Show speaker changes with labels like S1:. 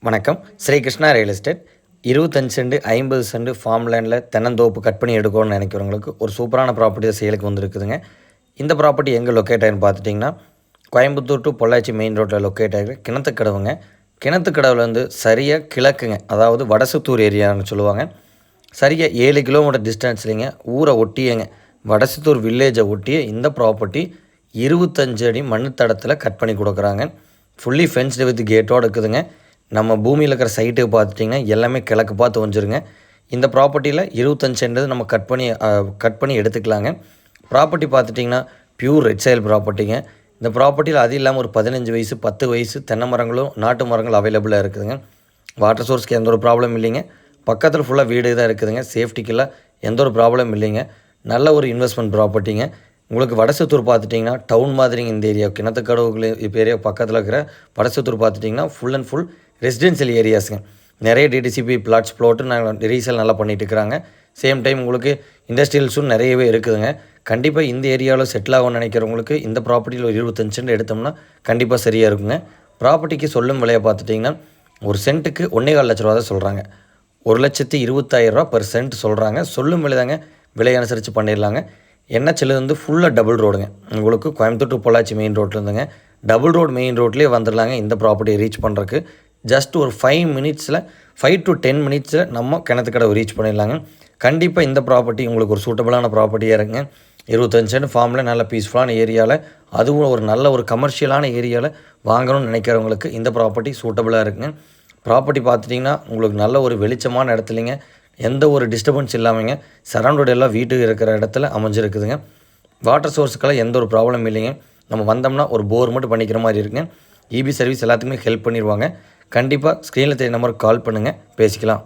S1: வணக்கம். Shri Krishna real estate 25 cent 50 cent farm லேண்டில் தென்னந்தோப்பு கட் பண்ணி எடுக்கணும்னு நினைக்கிறவங்களுக்கு ஒரு சூப்பரான ப்ராப்பர்ட்டி சேலுக்கு வந்துருக்குதுங்க. இந்த ப்ராப்பர்ட்டி எங்கே லொக்கேட் ஆகின்னு பார்த்துட்டிங்கன்னா கோயம்புத்தூர் டு பொள்ளாச்சி மெயின் ரோட்டில் லொக்கேட் ஆகிருக்கு கிணத்துக்கடவுங்க. கிணத்துக்கடவுலேருந்து சரியாக கிழக்குங்க, அதாவது வடசுத்தூர் ஏரியான்னு சொல்லுவாங்க. சரியாக 7 கிலோமீட்டர் டிஸ்டன்ஸ்லிங்க, ஊரை ஒட்டியங்க, வடசுத்தூர் வில்லேஜை ஒட்டிய இந்த ப்ராப்பர்ட்டி 25 அடி மண் தடத்தில் கட் பண்ணி கொடுக்குறாங்க. ஃபுல்லி ஃபென்ஸ்டு வித் கேட்டோடு இருக்குதுங்க. நம்ம பூமியில் இருக்கிற சைட்டுக்கு பார்த்துட்டிங்கன்னா எல்லாமே கிழக்கு பார்த்து வந்துருங்க. இந்த ப்ராப்பர்ட்டியில் 25 சென்ட் நம்ம கட் பண்ணி எடுத்துக்கலாங்க. ப்ராப்பர்ட்டி பார்த்துட்டிங்கன்னா பியூர் ரெட் சைல் ப்ராப்பர்ட்டிங்க. இந்த ப்ராப்பர்ட்டியில் அது இல்லாமல் ஒரு 15 வயசு 10 வயசு தென்னை மரங்களும் நாட்டு மரங்களும் அவைலபிளாக இருக்குதுங்க. வாட்டர் சோர்ஸ்க்கு எந்த ஒரு ப்ராப்ளம் இல்லைங்க. பக்கத்தில் ஃபுல்லாக வீடு தான் இருக்குதுங்க. சேஃப்டிக்கெல்லாம் எந்த ஒரு ப்ராப்ளம் இல்லைங்க. நல்ல ஒரு இன்வெஸ்ட்மெண்ட் ப்ராப்பர்ட்டிங்க. உங்களுக்கு வடசுத்தூர் பார்த்துட்டிங்கன்னா டவுன் மாதிரிங்க. இந்த ஏரியா கிணத்துக்கடவுகள் இப்போ ஏரியா பக்கத்தில் இருக்கிற வடசுத்தூர் பார்த்துட்டிங்கன்னா ஃபுல் அண்ட் ஃபுல் ரெசிடென்ஷியல் ஏரியாஸுங்க. நிறைய டிடிசிபி ப்ளாட்டு நாங்கள் ரீசேல் நல்லா பண்ணிகிட்டு இருக்கிறாங்க. சேம் டைம் உங்களுக்கு இண்டஸ்ட்ரியல்ஸும் நிறையவே இருக்குதுங்க. கண்டிப்பாக இந்த ஏரியாவில் செட்டில் ஆகும்னு நினைக்கிறவங்களுக்கு இந்த ப்ராப்பர்ட்டியில் ஒரு 25 சென்ட் எடுத்தோம்னா கண்டிப்பாக சரியாக இருக்குங்க. ப்ராப்பர்ட்டிக்கு சொல்லும் விலையை பார்த்துட்டிங்கன்னா ஒரு சென்ட்டுக்கு 1.25 லட்ச ரூபா தான் சொல்கிறாங்க. 1,20,000 பர் சென்ட் சொல்கிறாங்க. சொல்லும் விலை தாங்க, விலை அனுசரித்து பண்ணிடலாங்க. என்ஹெச்சில் வந்து ஃபுல்லாக டபுள் ரோடுங்க. உங்களுக்கு கோயம்புத்தூர் டு பொள்ளாச்சி மெயின் ரோட்டில் இருந்துங்க டபுள் ரோடு மெயின் ரோட்லேயே வந்துடலாங்க. இந்த ப்ராப்பர்ட்டியை ரீச் பண்ணுறதுக்கு ஜஸ்ட் ஒரு 5 to 10 மினிட்ஸில் நம்ம கிணத்துக்கடவு ரீச் பண்ணிடலாங்க. கண்டிப்பாக இந்த ப்ராப்பர்ட்டி உங்களுக்கு ஒரு சூட்டபிளான ப்ராப்பர்ட்டியாக இருக்குங்க. 25 சென்ட் ஃபார்மில் நல்ல பீஸ்ஃபுல்லான ஏரியாவில், அதுவும் ஒரு நல்ல ஒரு கமர்ஷியலான ஏரியாவில் வாங்கணும்னு நினைக்கிறவங்களுக்கு இந்த ப்ராப்பர்ட்டி சூட்டபிளாக இருக்குங்க. ப்ராப்பர்ட்டி பார்த்துட்டிங்கன்னா உங்களுக்கு நல்ல ஒரு வெளிச்சமான இடத்துலைங்க, எந்த ஒரு டிஸ்டர்பன்ஸ் இல்லாமங்க சரௌண்டட் எல்லாம் வீட்டுக்கு இருக்கிற இடத்துல அமைஞ்சிருக்குதுங்க. வாட்டர் சோர்ஸுக்கெல்லாம் எந்த ஒரு ப்ராப்ளம் இல்லைங்க. நம்ம வந்தோம்னா ஒரு போர் மட்டும் பண்ணிக்கிற மாதிரி இருக்குங்க. இபி சர்வீஸ் எல்லாத்துக்குமே ஹெல்ப் பண்ணிடுவாங்க. கண்டிப்பாக ஸ்க்ரீனில் தெரிய நம்பருக்கு கால் பண்ணுங்கள், பேசிக்கலாம்.